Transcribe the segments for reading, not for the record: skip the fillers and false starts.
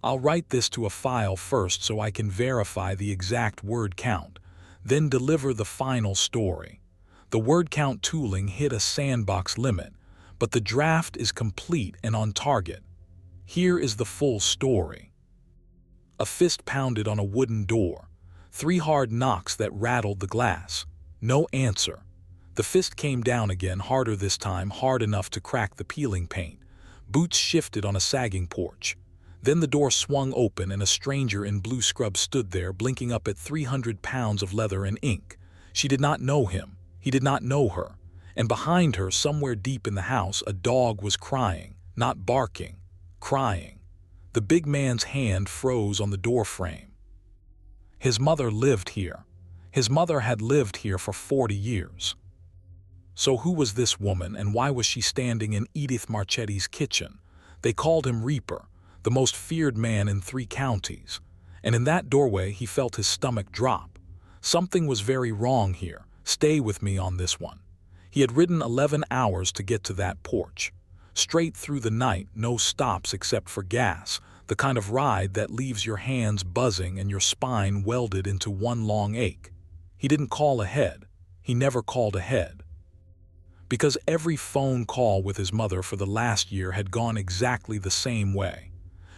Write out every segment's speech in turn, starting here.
I'll write this to a file first so I can verify the exact word count, then deliver the final story. The word count tooling hit a sandbox limit, but the draft is complete and on target. Here is the full story. A fist pounded on a wooden door. 3 hard knocks that rattled the glass. No answer. The fist came down again, harder this time, hard enough to crack the peeling paint. Boots shifted on a sagging porch. Then the door swung open and a stranger in blue scrubs stood there, blinking up at 300 pounds of leather and ink. She did not know him. He did not know her. And behind her, somewhere deep in the house, a dog was crying, not barking, crying. The big man's hand froze on the doorframe. His mother lived here. His mother had lived here for 40 years. So who was this woman, and why was she standing in Edith Marchetti's kitchen? They called him Reaper, the most feared man in 3 counties. And in that doorway he felt his stomach drop. Something was very wrong here. Stay with me on this one. He had ridden 11 hours to get to that porch. Straight through the night, no stops except for gas, the kind of ride that leaves your hands buzzing and your spine welded into one long ache. He didn't call ahead. He never called ahead. Because every phone call with his mother for the last year had gone exactly the same way.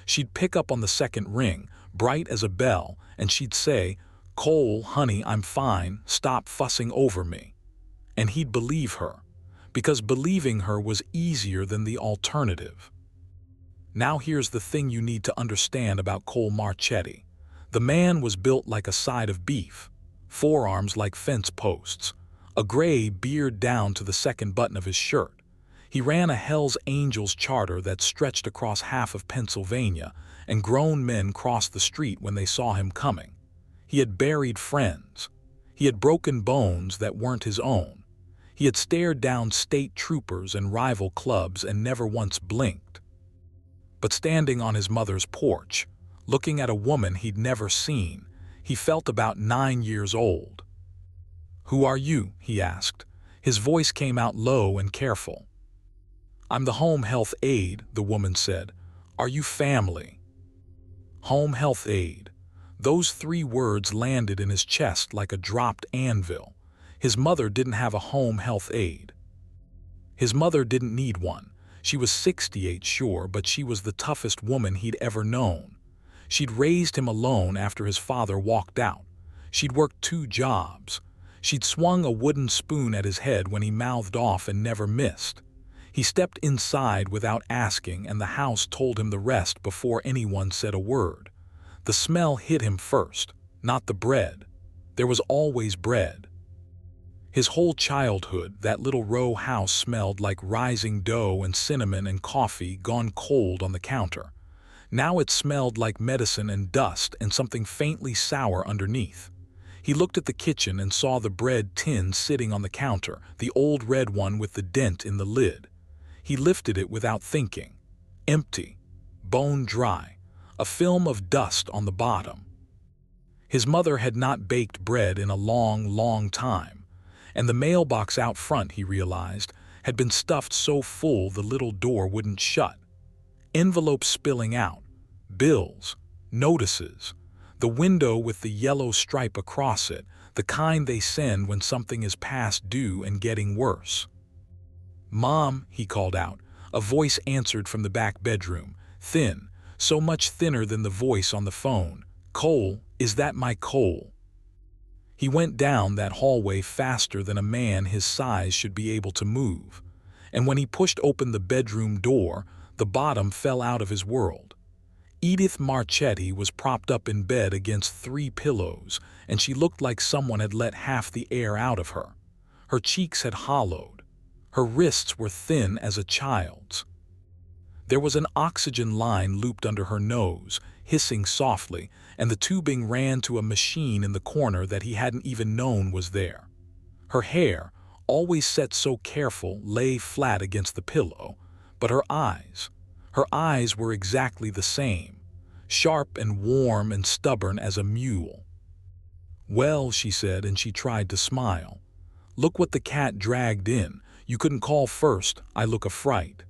She'd pick up on the second ring, bright as a bell, and she'd say, "Cole, honey, I'm fine, stop fussing over me." And he'd believe her, because believing her was easier than the alternative. Now here's the thing you need to understand about Cole Marchetti. The man was built like a side of beef, forearms like fence posts, a gray beard down to the second button of his shirt. He ran a Hell's Angels charter that stretched across half of Pennsylvania, and grown men crossed the street when they saw him coming. He had buried friends. He had broken bones that weren't his own. He had stared down state troopers and rival clubs and never once blinked. But standing on his mother's porch, looking at a woman he'd never seen, he felt about 9 years old. "Who are you?" he asked. His voice came out low and careful. "I'm the home health aide," the woman said. "Are you family?" Home health aide. Those 3 words landed in his chest like a dropped anvil. His mother didn't have a home health aide. His mother didn't need one. She was 68, sure, but she was the toughest woman he'd ever known. She'd raised him alone after his father walked out. She'd worked 2 jobs. She'd swung a wooden spoon at his head when he mouthed off and never missed. He stepped inside without asking, and the house told him the rest before anyone said a word. The smell hit him first, not the bread. There was always bread. His whole childhood, that little row house smelled like rising dough and cinnamon and coffee gone cold on the counter. Now it smelled like medicine and dust and something faintly sour underneath. He looked at the kitchen and saw the bread tin sitting on the counter, the old red one with the dent in the lid. He lifted it without thinking. Empty, bone dry, a film of dust on the bottom. His mother had not baked bread in a long, long time, and the mailbox out front, he realized, had been stuffed so full the little door wouldn't shut. Envelopes spilling out, bills, notices, the window with the yellow stripe across it, the kind they send when something is past due and getting worse. "Mom," he called out. A voice answered from the back bedroom, thin, so much thinner than the voice on the phone. "Cole, is that my Cole?" He went down that hallway faster than a man his size should be able to move, and when he pushed open the bedroom door, the bottom fell out of his world. Edith Marchetti was propped up in bed against 3 pillows, and she looked like someone had let half the air out of her. Her cheeks had hollowed. Her wrists were thin as a child's. There was an oxygen line looped under her nose, hissing softly, and the tubing ran to a machine in the corner that he hadn't even known was there. Her hair, always set so careful, lay flat against the pillow, but her eyes were exactly the same, sharp and warm and stubborn as a mule. "Well," she said, and she tried to smile. "Look what the cat dragged in. You couldn't call first, I look a fright."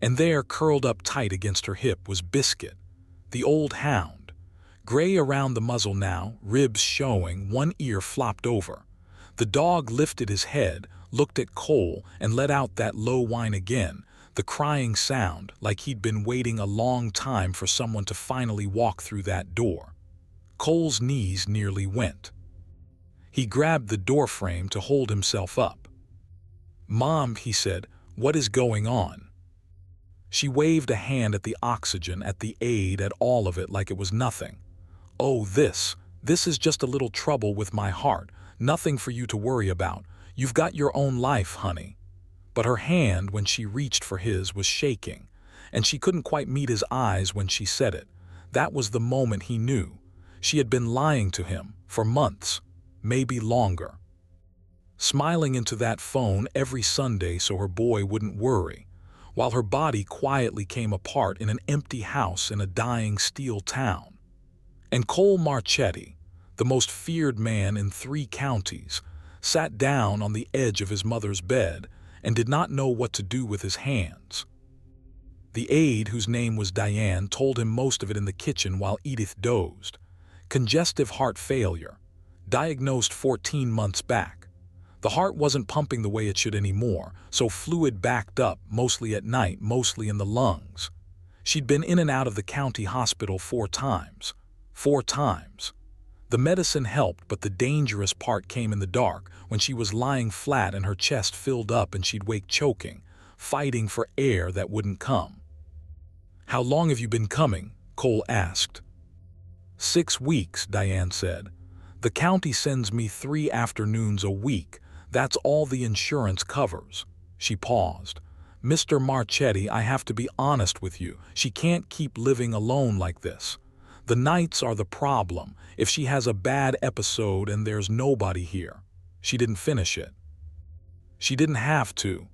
And there, curled up tight against her hip, was Biscuit. The old hound. Gray around the muzzle now, ribs showing, one ear flopped over. The dog lifted his head, looked at Cole, and let out that low whine again, the crying sound like he'd been waiting a long time for someone to finally walk through that door. Cole's knees nearly went. He grabbed the doorframe to hold himself up. "Mom," he said, "what is going on?" She waved a hand at the oxygen, at the aid, at all of it like it was nothing. "Oh, this is just a little trouble with my heart, nothing for you to worry about. You've got your own life, honey." But her hand, when she reached for his, was shaking, and she couldn't quite meet his eyes when she said it. That was the moment he knew. She had been lying to him for months, maybe longer. Smiling into that phone every Sunday so her boy wouldn't worry, while her body quietly came apart in an empty house in a dying steel town. And Cole Marchetti, the most feared man in 3 counties, sat down on the edge of his mother's bed and did not know what to do with his hands. The aide, whose name was Diane, told him most of it in the kitchen while Edith dozed. Congestive heart failure, diagnosed 14 months back. The heart wasn't pumping the way it should anymore, so fluid backed up, mostly at night, mostly in the lungs. She'd been in and out of the county hospital 4 times. 4 times. The medicine helped, but the dangerous part came in the dark, when she was lying flat and her chest filled up and she'd wake choking, fighting for air that wouldn't come. "How long have you been coming?" Cole asked. 6 weeks, Diane said. "The county sends me 3 afternoons a week. That's all the insurance covers." She paused. "Mr. Marchetti, I have to be honest with you. She can't keep living alone like this. The nights are the problem. If she has a bad episode and there's nobody here." She didn't finish it. She didn't have to.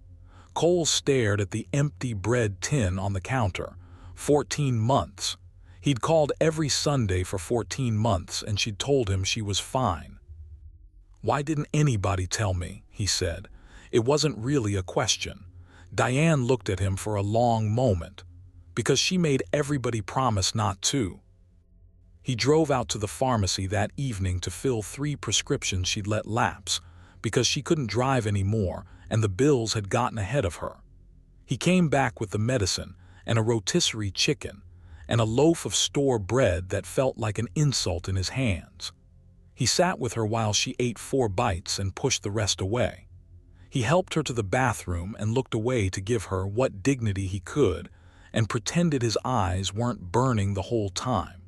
Cole stared at the empty bread tin on the counter. 14 months. He'd called every Sunday for 14 months and she'd told him she was fine. "Why didn't anybody tell me?" he said. It wasn't really a question. Diane looked at him for a long moment. Because she made everybody promise not to. He drove out to the pharmacy that evening to fill 3 prescriptions she'd let lapse, because she couldn't drive anymore and the bills had gotten ahead of her. He came back with the medicine and a rotisserie chicken and a loaf of store bread that felt like an insult in his hands. He sat with her while she ate 4 bites and pushed the rest away. He helped her to the bathroom and looked away to give her what dignity he could and pretended his eyes weren't burning the whole time.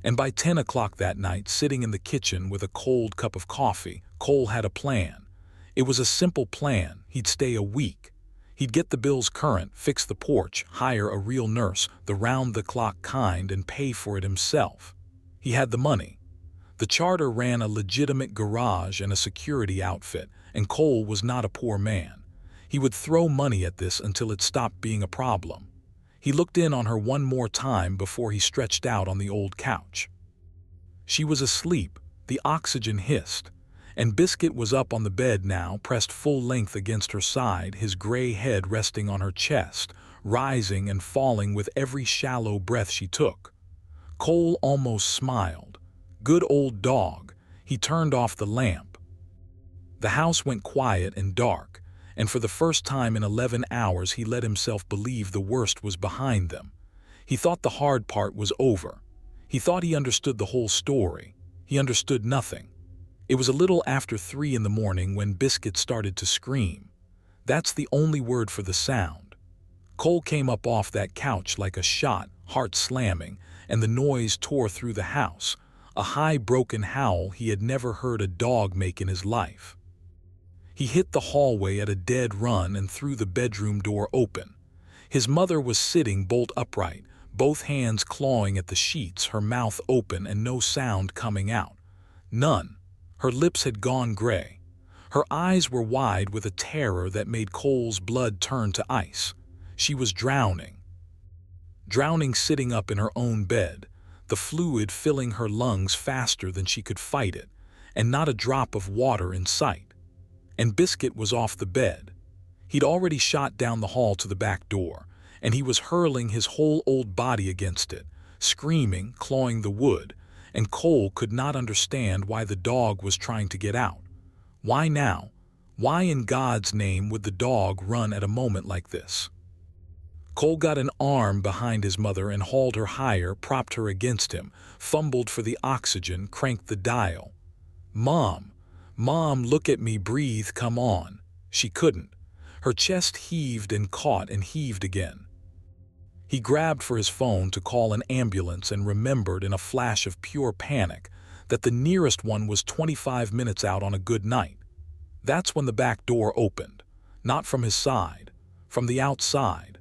And by 10 o'clock that night, sitting in the kitchen with a cold cup of coffee, Cole had a plan. It was a simple plan. He'd stay a week. He'd get the bills current, fix the porch, hire a real nurse, the round-the-clock kind, and pay for it himself. He had the money. The charter ran a legitimate garage and a security outfit, and Cole was not a poor man. He would throw money at this until it stopped being a problem. He looked in on her one more time before he stretched out on the old couch. She was asleep, the oxygen hissed, and Biscuit was up on the bed now, pressed full length against her side, his gray head resting on her chest, rising and falling with every shallow breath she took. Cole almost smiled. Good old dog. He turned off the lamp. The house went quiet and dark, and for the first time in 11 hours he let himself believe the worst was behind them. He thought the hard part was over. He thought he understood the whole story. He understood nothing. It was a little after 3 in the morning when Biscuit started to scream. That's the only word for the sound. Cole came up off that couch like a shot, heart slamming, and the noise tore through the house, a high broken howl he had never heard a dog make in his life. He hit the hallway at a dead run and threw the bedroom door open. His mother was sitting bolt upright, both hands clawing at the sheets, her mouth open and no sound coming out. None. Her lips had gone gray. Her eyes were wide with a terror that made Cole's blood turn to ice. She was drowning. Drowning sitting up in her own bed, the fluid filling her lungs faster than she could fight it, and not a drop of water in sight. And Biscuit was off the bed. He'd already shot down the hall to the back door, and he was hurling his whole old body against it, screaming, clawing the wood, and Cole could not understand why the dog was trying to get out. Why now? Why in God's name would the dog run at a moment like this? Cole got an arm behind his mother and hauled her higher, propped her against him, fumbled for the oxygen, cranked the dial. "Mom, Mom, look at me, breathe, come on." She couldn't. Her chest heaved and caught and heaved again. He grabbed for his phone to call an ambulance and remembered in a flash of pure panic that the nearest one was 25 minutes out on a good night. That's when the back door opened, not from his side, from the outside.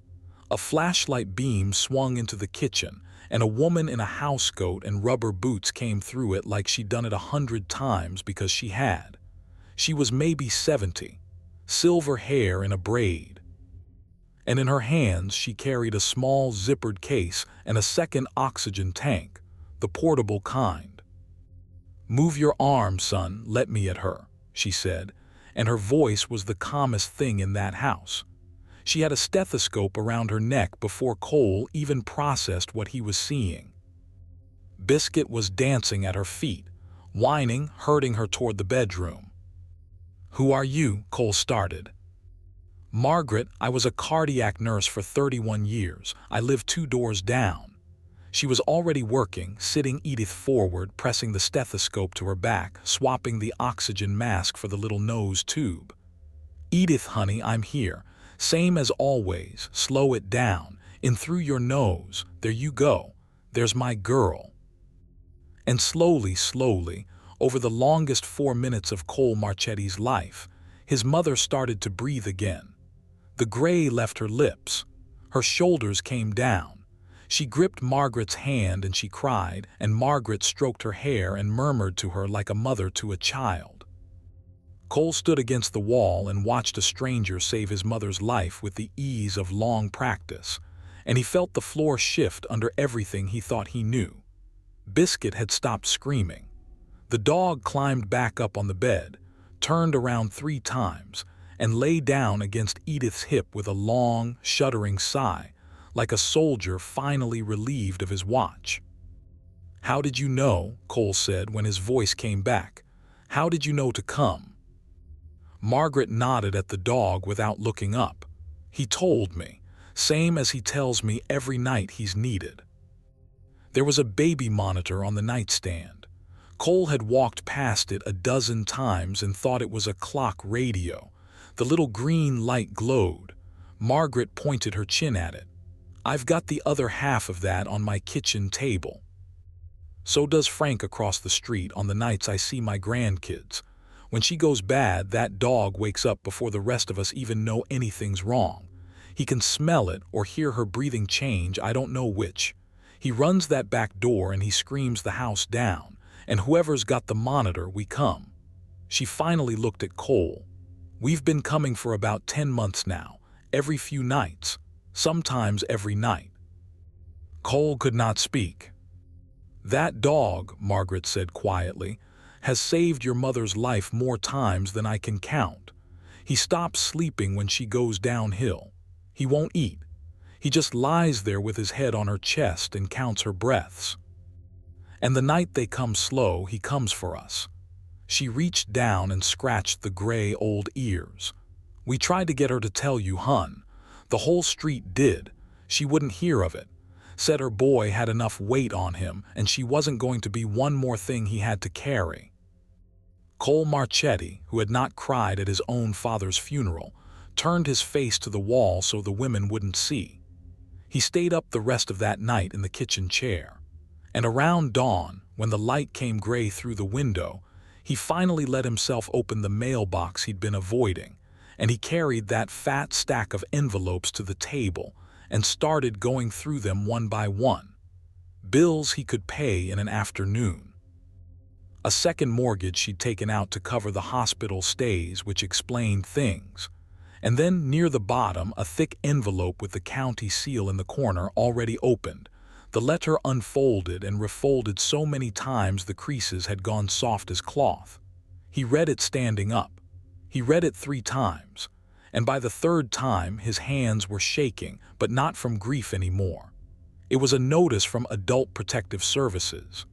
A flashlight beam swung into the kitchen, and a woman in a housecoat and rubber boots came through it like she'd done it 100 times because she had. She was maybe 70, silver hair in a braid. And in her hands she carried a small zippered case and a second oxygen tank, the portable kind. "Move your arm, son, let me at her," she said, and her voice was the calmest thing in that house. She had a stethoscope around her neck before Cole even processed what he was seeing. Biscuit was dancing at her feet, whining, herding her toward the bedroom. "Who are you?" Cole started. "Margaret, I was a cardiac nurse for 31 years. I live 2 doors down." She was already working, sitting Edith forward, pressing the stethoscope to her back, swapping the oxygen mask for the little nose tube. "Edith, honey, I'm here. Same as always, slow it down, in through your nose, there you go, there's my girl." And slowly, over the longest 4 minutes of Cole Marchetti's life, his mother started to breathe again. The gray left her lips. Her shoulders came down. She gripped Margaret's hand and she cried, and Margaret stroked her hair and murmured to her like a mother to a child. Cole stood against the wall and watched a stranger save his mother's life with the ease of long practice, and he felt the floor shift under everything he thought he knew. Biscuit had stopped screaming. The dog climbed back up on the bed, turned around 3 times, and lay down against Edith's hip with a long, shuddering sigh, like a soldier finally relieved of his watch. "How did you know?" Cole said when his voice came back. "How did you know to come?" Margaret nodded at the dog without looking up. "He told me, same as he tells me every night he's needed." There was a baby monitor on the nightstand. Cole had walked past it a dozen times and thought it was a clock radio. The little green light glowed. Margaret pointed her chin at it. "I've got the other half of that on my kitchen table. So does Frank across the street on the nights I see my grandkids. When she goes bad, that dog wakes up before the rest of us even know anything's wrong. He can smell it or hear her breathing change, I don't know which. He runs that back door and he screams the house down, and whoever's got the monitor, we come." She finally looked at Cole. "We've been coming for about 10 months now, every few nights, sometimes every night." Cole could not speak. "That dog," Margaret said quietly, "has saved your mother's life more times than I can count. He stops sleeping when she goes downhill. He won't eat. He just lies there with his head on her chest and counts her breaths. And the night they come slow, he comes for us." She reached down and scratched the gray old ears. "We tried to get her to tell you, hun. The whole street did. She wouldn't hear of it. Said her boy had enough weight on him and she wasn't going to be one more thing he had to carry." Cole Marchetti, who had not cried at his own father's funeral, turned his face to the wall so the women wouldn't see. He stayed up the rest of that night in the kitchen chair. And around dawn, when the light came gray through the window, he finally let himself open the mailbox he'd been avoiding, and he carried that fat stack of envelopes to the table and started going through them one by one. Bills he could pay in an afternoon. A second mortgage she'd taken out to cover the hospital stays, which explained things. And then near the bottom, a thick envelope with the county seal in the corner already opened. The letter unfolded and refolded so many times the creases had gone soft as cloth. He read it standing up. He read it 3 times, and by the 3rd time his hands were shaking, but not from grief anymore. It was a notice from Adult Protective Services.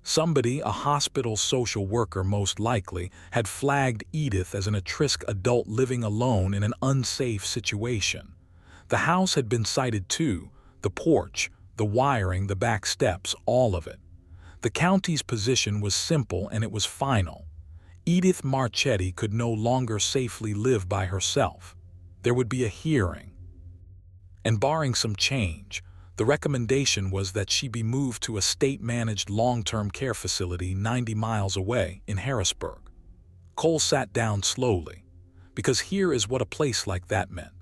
Somebody, a hospital social worker most likely, had flagged Edith as an at-risk adult living alone in an unsafe situation. The house had been cited too, the porch, the wiring, the back steps, all of it. The county's position was simple and it was final. Edith Marchetti could no longer safely live by herself. There would be a hearing. And barring some change, the recommendation was that she be moved to a state-managed long-term care facility 90 miles away in Harrisburg. Cole sat down slowly, because here is what a place like that meant.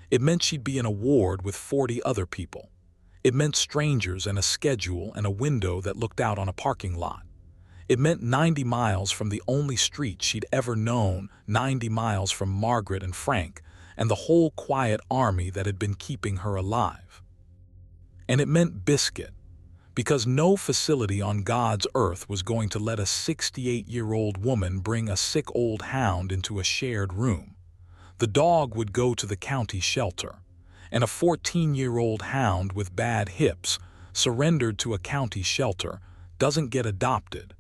It meant she'd be in a ward with 40 other people. It meant strangers and a schedule and a window that looked out on a parking lot. It meant 90 miles from the only street she'd ever known, 90 miles from Margaret and Frank, and the whole quiet army that had been keeping her alive. And it meant Biscuit, because no facility on God's earth was going to let a 68-year-old woman bring a sick old hound into a shared room. The dog would go to the county shelter, and a 14-year-old hound with bad hips, surrendered to a county shelter, doesn't get adopted.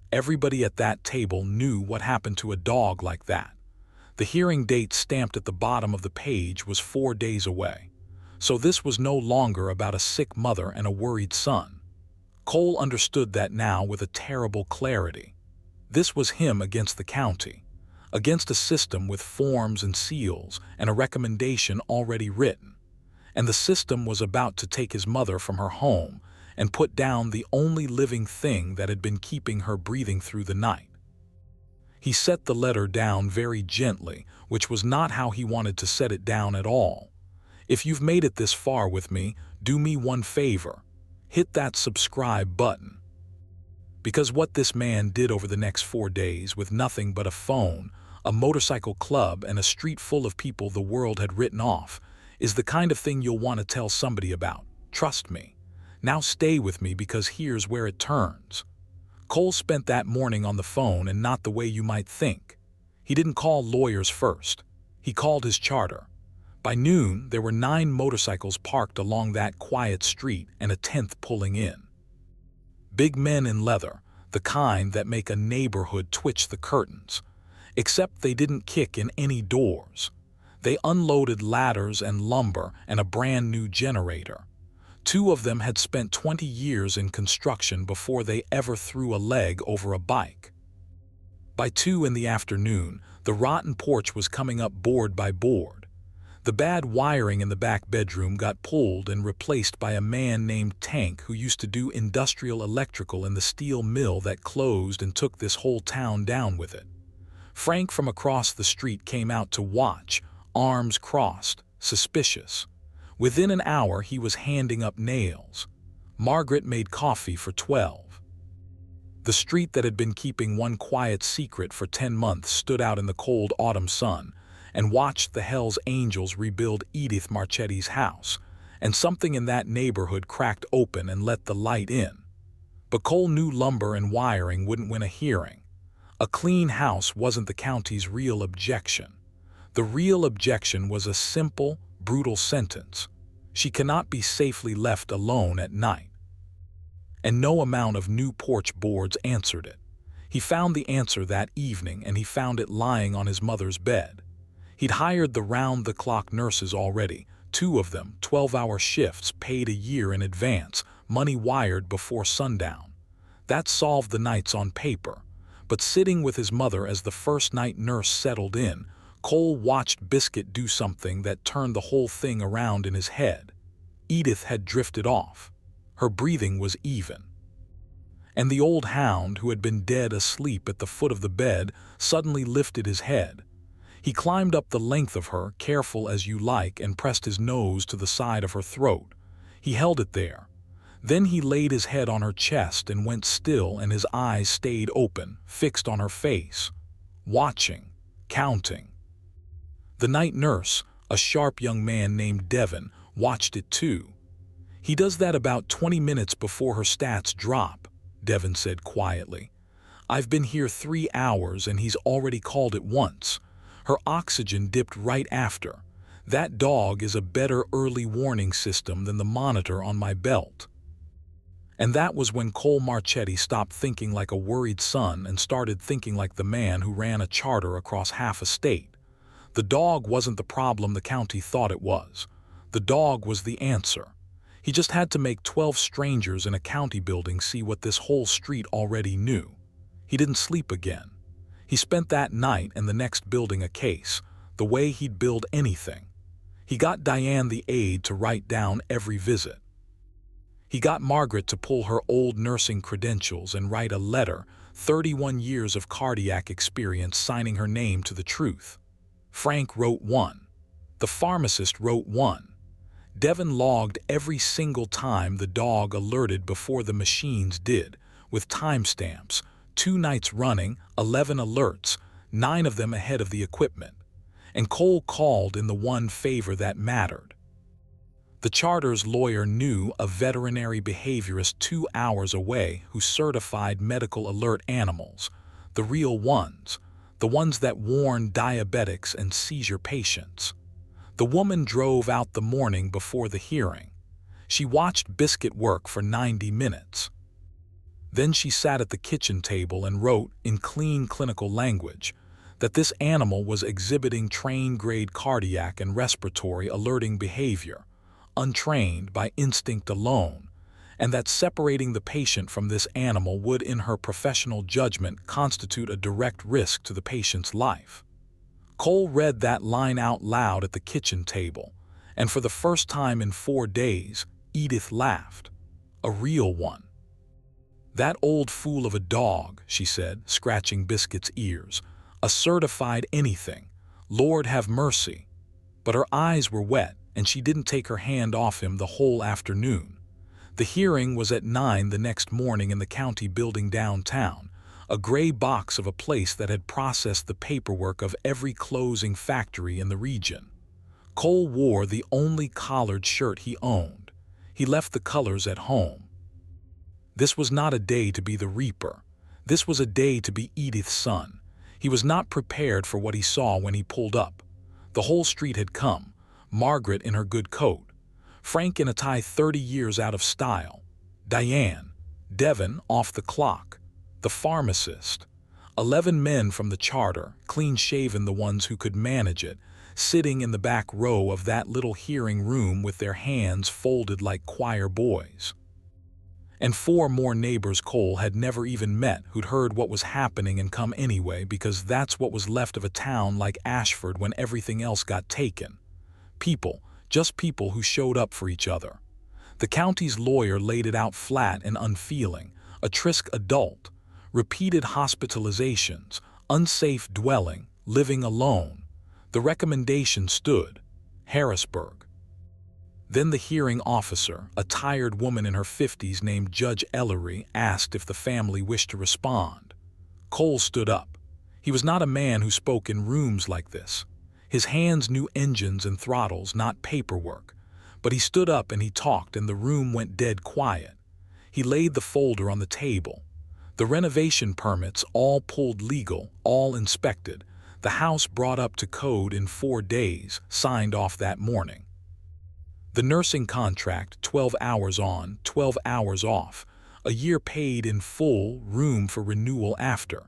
Everybody at that table knew what happened to a dog like that. The hearing date stamped at the bottom of the page was 4 days away. So this was no longer about a sick mother and a worried son. Cole understood that now with a terrible clarity. This was him against the county, against a system with forms and seals and a recommendation already written. And the system was about to take his mother from her home and put down the only living thing that had been keeping her breathing through the night. He set the letter down very gently, which was not how he wanted to set it down at all. If you've made it this far with me, do me one favor. Hit that subscribe button. Because what this man did over the next 4 days with nothing but a phone, a motorcycle club, and a street full of people the world had written off, is the kind of thing you'll want to tell somebody about. Trust me. Now stay with me because here's where it turns. Cole spent that morning on the phone and not the way you might think. He didn't call lawyers first. He called his charter. By noon, there were 9 motorcycles parked along that quiet street and a 10th pulling in. Big men in leather, the kind that make a neighborhood twitch the curtains. Except they didn't kick in any doors. They unloaded ladders and lumber and a brand new generator. 2 of them had spent 20 years in construction before they ever threw a leg over a bike. By 2 in the afternoon, the rotten porch was coming up board by board. The bad wiring in the back bedroom got pulled and replaced by a man named Tank who used to do industrial electrical in the steel mill that closed and took this whole town down with it. Frank from across the street came out to watch, arms crossed, suspicious. Within an hour he was handing up nails. Margaret made coffee for 12. The street that had been keeping one quiet secret for 10 months stood out in the cold autumn sun and watched the Hells Angels rebuild Edith Marchetti's house, and something in that neighborhood cracked open and let the light in. But Cole knew lumber and wiring wouldn't win a hearing. A clean house wasn't the county's real objection. The real objection was a simple, brutal sentence. She cannot be safely left alone at night. And no amount of new porch boards answered it. He found the answer that evening, and he found it lying on his mother's bed. He'd hired the round-the-clock nurses already, 2 of them, 12-hour shifts, paid a year in advance, money wired before sundown. That solved the nights on paper. But sitting with his mother as the first night nurse settled in, Cole watched Biscuit do something that turned the whole thing around in his head. Edith had drifted off. Her breathing was even. And the old hound, who had been dead asleep at the foot of the bed, suddenly lifted his head. He climbed up the length of her, careful as you like, and pressed his nose to the side of her throat. He held it there. Then he laid his head on her chest and went still, and his eyes stayed open, fixed on her face, watching, counting. The night nurse, a sharp young man named Devin, watched it too. "He does that about 20 minutes before her stats drop," Devin said quietly. "I've been here 3 hours and he's already called it once. Her oxygen dipped right after. That dog is a better early warning system than the monitor on my belt. And that was when Cole Marchetti stopped thinking like a worried son and started thinking like the man who ran a charter across half a state. The dog wasn't the problem the county thought it was. The dog was the answer. He just had to make 12 strangers in a county building see what this whole street already knew. He didn't sleep again. He spent that night and the next building a case, the way he'd build anything. He got Diane the aide to write down every visit. He got Margaret to pull her old nursing credentials and write a letter, 31 years of cardiac experience signing her name to the truth. Frank wrote one. The pharmacist wrote one. Devin logged every single time the dog alerted before the machines did, with timestamps, 2 nights running, 11 alerts, 9 of them ahead of the equipment. And Cole called in the one favor that mattered. The charter's lawyer knew a veterinary behaviorist 2 hours away who certified medical alert animals, the real ones, the ones that warn diabetics and seizure patients. The woman drove out the morning before the hearing. She watched Biscuit work for 90 minutes. Then she sat at the kitchen table and wrote, in clean clinical language, that this animal was exhibiting train-grade cardiac and respiratory alerting behavior, untrained by instinct alone, and that separating the patient from this animal would, in her professional judgment, constitute a direct risk to the patient's life. Cole read that line out loud at the kitchen table, and for the first time in 4 days, Edith laughed. A real one. "That old fool of a dog," she said, scratching Biscuit's ears. "A certified anything. Lord have mercy." But her eyes were wet, and she didn't take her hand off him the whole afternoon. The hearing was at 9 the next morning in the county building downtown, a gray box of a place that had processed the paperwork of every closing factory in the region. Cole wore the only collared shirt he owned. He left the colors at home. This was not a day to be the reaper. This was a day to be Edith's son. He was not prepared for what he saw when he pulled up. The whole street had come. Margaret in her good coat. Frank in a tie 30 years out of style. Diane. Devin off the clock. The pharmacist. 11 men from the charter, clean-shaven the ones who could manage it, sitting in the back row of that little hearing room with their hands folded like choir boys. And 4 more neighbors Cole had never even met who'd heard what was happening and come anyway because that's what was left of a town like Ashford when everything else got taken. People, just people who showed up for each other. The county's lawyer laid it out flat and unfeeling, a trisque adult, repeated hospitalizations, unsafe dwelling, living alone. The recommendation stood, Harrisburg. Then the hearing officer, a tired woman in her 50s named Judge Ellery, asked if the family wished to respond. Cole stood up. He was not a man who spoke in rooms like this. His hands knew engines and throttles, not paperwork. But he stood up and he talked and the room went dead quiet. He laid the folder on the table. The renovation permits, all pulled legal, all inspected. The house brought up to code in 4 days, signed off that morning. The nursing contract, 12 hours on, 12 hours off. A year paid in full, room for renewal after.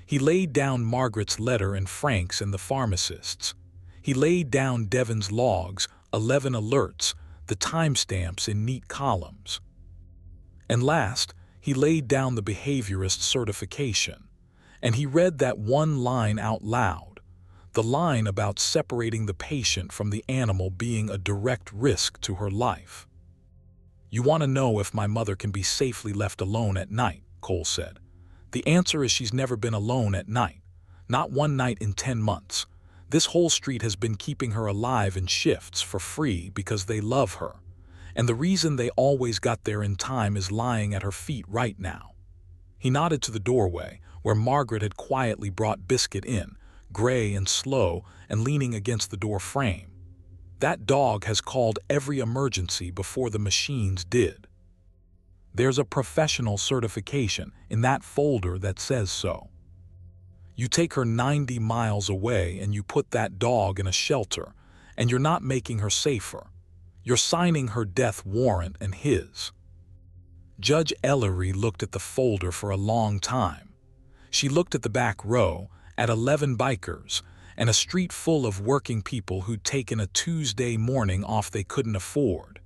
He laid down Margaret's letter and Frank's and the pharmacist's. He laid down Devin's logs, 11 alerts, the timestamps in neat columns. And last, he laid down the behaviorist certification. And he read that one line out loud, the line about separating the patient from the animal being a direct risk to her life. "You want to know if my mother can be safely left alone at night," Cole said. "The answer is she's never been alone at night. Not one night in 10 months. This whole street has been keeping her alive in shifts for free because they love her. And the reason they always got there in time is lying at her feet right now." He nodded to the doorway, where Margaret had quietly brought Biscuit in, gray and slow and leaning against the door frame. "That dog has called every emergency before the machines did. There's a professional certification in that folder that says so. You take her 90 miles away and you put that dog in a shelter, And you're not making her safer. You're signing her death warrant and his. Judge Ellery looked at the folder for a long time. She looked at the back row, at 11 bikers, and a street full of working people who'd taken a Tuesday morning off they couldn't afford.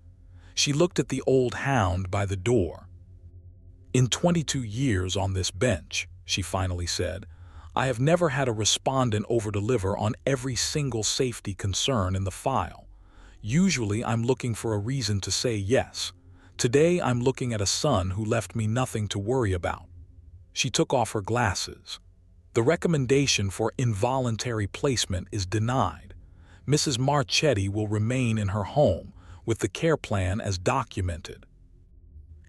She looked at the old hound by the door. "In 22 years on this bench," she finally said, "I have never had a respondent over-deliver on every single safety concern in the file. Usually I'm looking for a reason to say yes. Today I'm looking at a son who left me nothing to worry about." She took off her glasses. "The recommendation for involuntary placement is denied. Mrs. Marchetti will remain in her home, with the care plan as documented."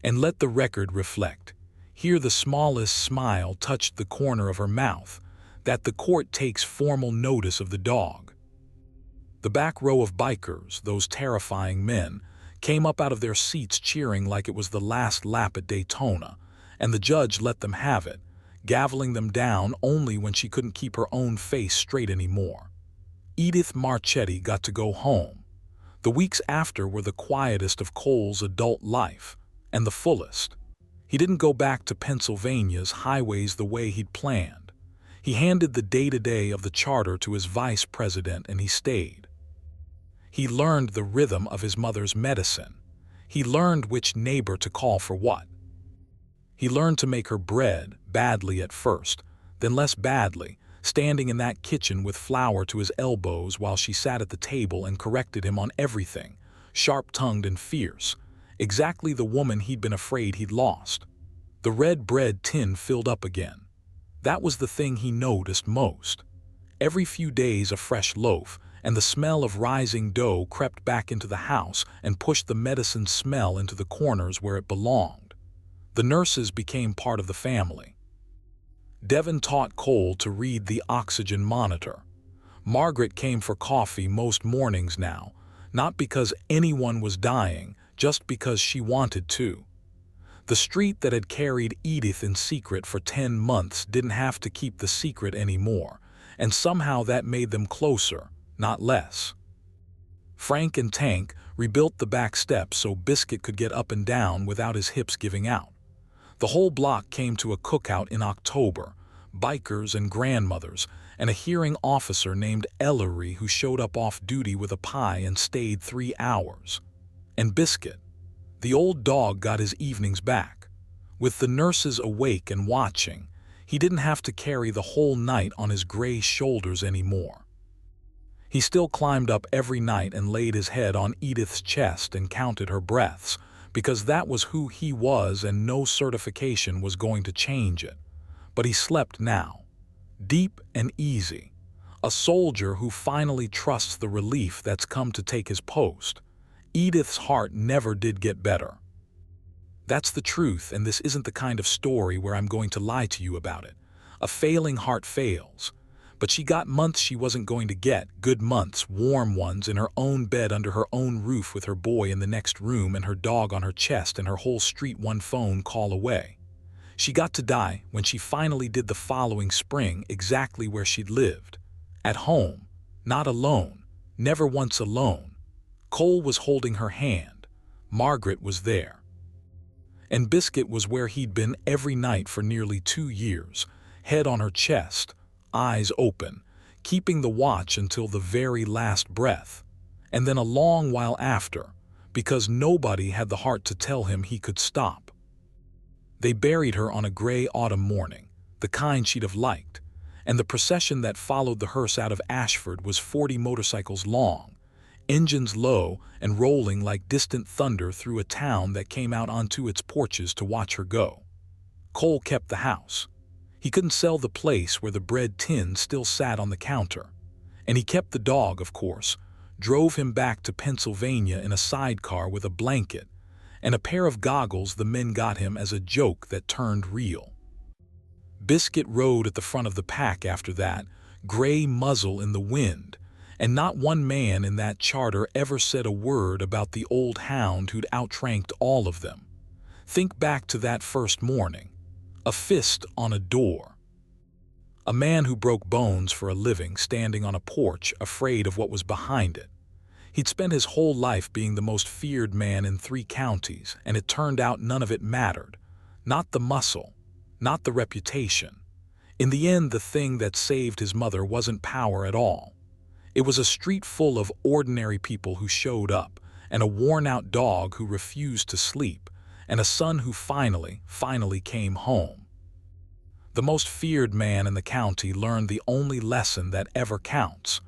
And let the record reflect, here the smallest smile touched the corner of her mouth, that the court takes formal notice of the dog. The back row of bikers, those terrifying men, came up out of their seats cheering like it was the last lap at Daytona, and the judge let them have it, gaveling them down only when she couldn't keep her own face straight anymore. Edith Marchetti got to go home. The weeks after were the quietest of Cole's adult life, and the fullest. He didn't go back to Pennsylvania's highways the way he'd planned. He handed the day-to-day of the charter to his vice president and he stayed. He learned the rhythm of his mother's medicine. He learned which neighbor to call for what. He learned to make her bread, badly at first, then less badly, standing in that kitchen with flour to his elbows while she sat at the table and corrected him on everything, sharp-tongued and fierce, exactly the woman he'd been afraid he'd lost. The red bread tin filled up again. That was the thing he noticed most. Every few days a fresh loaf, and the smell of rising dough crept back into the house and pushed the medicine smell into the corners where it belonged. The nurses became part of the family. Devin taught Cole to read the oxygen monitor. Margaret came for coffee most mornings now, not because anyone was dying, just because she wanted to. The street that had carried Edith in secret for 10 months didn't have to keep the secret anymore, and somehow that made them closer, not less. Frank and Tank rebuilt the back steps so Biscuit could get up and down without his hips giving out. The whole block came to a cookout in October, bikers and grandmothers, and a hearing officer named Ellery who showed up off duty with a pie and stayed 3 hours. And Biscuit. The old dog got his evenings back. With the nurses awake and watching, he didn't have to carry the whole night on his gray shoulders anymore. He still climbed up every night and laid his head on Edith's chest and counted her breaths, because that was who he was and no certification was going to change it. But he slept now, deep and easy, a soldier who finally trusts the relief that's come to take his post. Edith's heart never did get better. That's the truth, and this isn't the kind of story where I'm going to lie to you about it. A failing heart fails. But she got months she wasn't going to get, good months, warm ones, in her own bed under her own roof with her boy in the next room and her dog on her chest and her whole street one phone call away. She got to die when she finally did the following spring exactly where she'd lived. At home, not alone, never once alone. Cole was holding her hand. Margaret was there. And Biscuit was where he'd been every night for nearly 2 years, head on her chest, eyes open, keeping the watch until the very last breath, and then a long while after, because nobody had the heart to tell him he could stop. They buried her on a gray autumn morning, the kind she'd have liked, and the procession that followed the hearse out of Ashford was 40 motorcycles long, engines low and rolling like distant thunder through a town that came out onto its porches to watch her go. Cole kept the house. He couldn't sell the place where the bread tin still sat on the counter. And he kept the dog, of course, drove him back to Pennsylvania in a sidecar with a blanket, and a pair of goggles the men got him as a joke that turned real. Biscuit rode at the front of the pack after that, gray muzzle in the wind, and not one man in that charter ever said a word about the old hound who'd outranked all of them. Think back to that first morning. A fist on a door. A man who broke bones for a living standing on a porch afraid of what was behind it. He'd spent his whole life being the most feared man in 3 counties, and it turned out none of it mattered. Not the muscle, not the reputation. In the end, the thing that saved his mother wasn't power at all. It was a street full of ordinary people who showed up, and a worn-out dog who refused to sleep, and a son who finally came home. The most feared man in the county learned the only lesson that ever counts.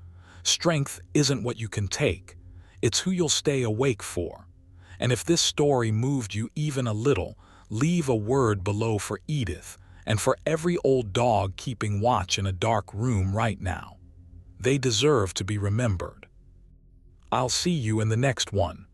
Strength isn't what you can take, it's who you'll stay awake for. And if this story moved you even a little, leave a word below for Edith and for every old dog keeping watch in a dark room right now. They deserve to be remembered. I'll see you in the next one.